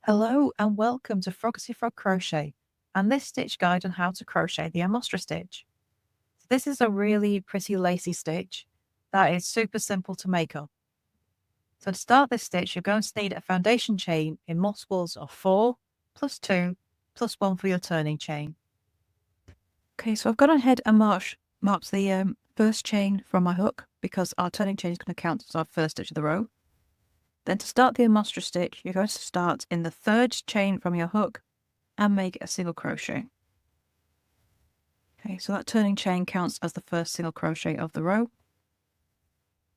Hello and welcome to Froggity Frog Crochet and this stitch guide on how to crochet the Amostra stitch. This is a really pretty lacy stitch that is super simple to make up. So to start this stitch, you're going to need a foundation chain in multiples of 4 plus 2 plus 1 for your turning chain. Okay, so I've gone ahead and marked the first chain from my hook because our turning chain is going to count as our first stitch of the row. Then to start the Amostra stitch, you're going to start in the third chain from your hook and make a single crochet. Okay, so that turning chain counts as the first single crochet of the row.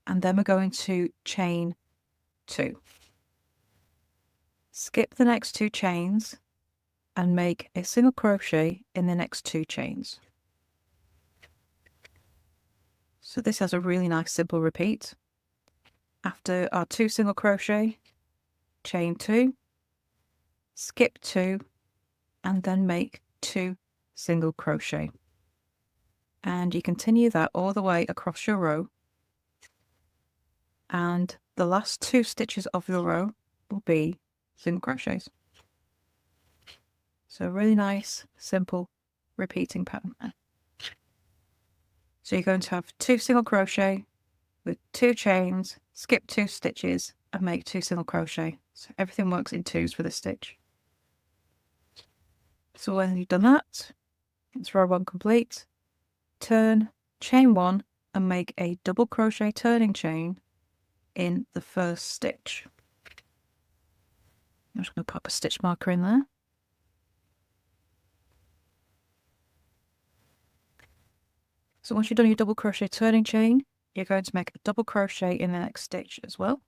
And then we're going to chain 2. Skip the next 2 chains and make a single crochet in the next 2 chains. So this has a really nice simple repeat. After our 2 single crochet, chain 2, skip 2, and then make 2 single crochet. And you continue that all the way across your row. And the last 2 stitches of your row will be single crochets. So really nice, simple, repeating pattern. So you're going to have 2 single crochet with 2 chains, skip 2 stitches, and make 2 single crochet. So everything works in 2s for this stitch. So when you've done that, it's row 1 complete. Turn, chain 1, and make a double crochet turning chain in the first stitch. I'm just going to pop a stitch marker in there. So once you've done your double crochet turning chain, you're going to make a double crochet in the next stitch as well.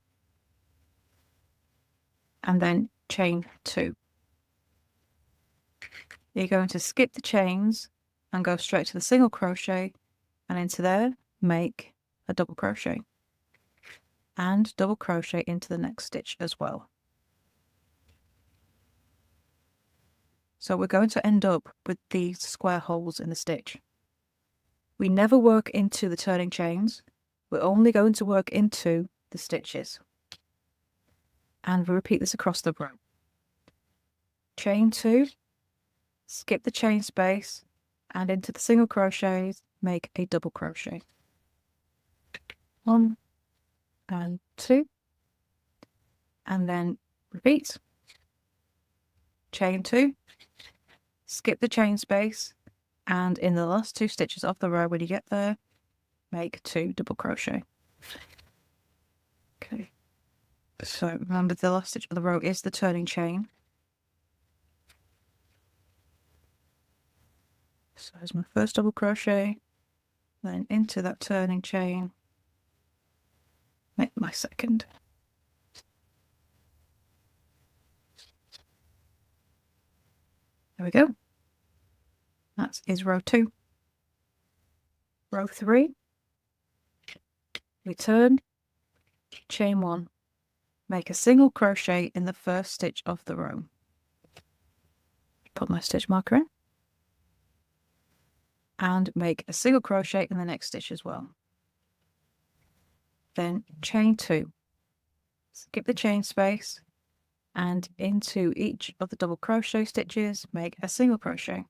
And then chain 2. You're going to skip the chains and go straight to the single crochet, and into there make a double crochet and double crochet into the next stitch as well. So we're going to end up with these square holes in the stitch. We never work into the turning chains, we're only going to work into the stitches. And we repeat this across the row. Chain 2, skip the chain space, and into the single crochets, make a double crochet. 1 and 2, and then repeat. Chain 2, skip the chain space, and in the last 2 stitches of the row, when you get there, make 2 double crochet. Okay, so remember the last stitch of the row is the turning chain. So there's my first double crochet, then into that turning chain, make my second. There we go. That is row 2. Row 3, we turn, chain 1, make a single crochet in the first stitch of the row. Put my stitch marker in. And make a single crochet in the next stitch as well. Then chain 2, skip the chain space, and into each of the double crochet stitches make a single crochet.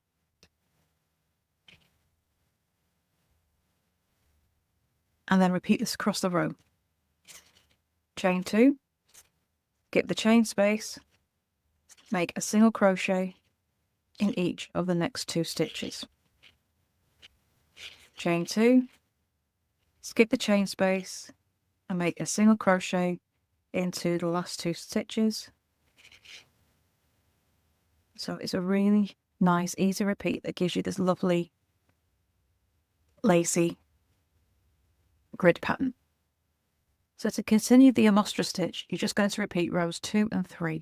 And then repeat this across the row. Chain 2, skip the chain space, make a single crochet in each of the next 2 stitches. Chain 2, skip the chain space, and make a single crochet into the last 2 stitches. So it's a really nice, easy repeat that gives you this lovely, lacy grid pattern. So to continue the Amostra stitch, you're just going to repeat rows 2 and 3.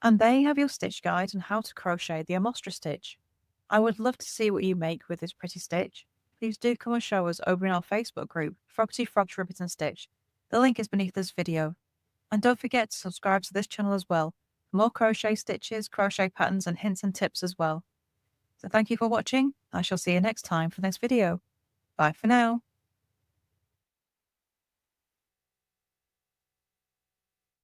And there you have your stitch guide on how to crochet the Amostra stitch. I would love to see what you make with this pretty stitch. Please do come and show us over in our Facebook group, Froggity Frogs Ribbons and Stitch. The link is beneath this video. And don't forget to subscribe to this channel as well, for more crochet stitches, crochet patterns and hints and tips as well. So thank you for watching. I shall see you next time for the next video. Bye for now.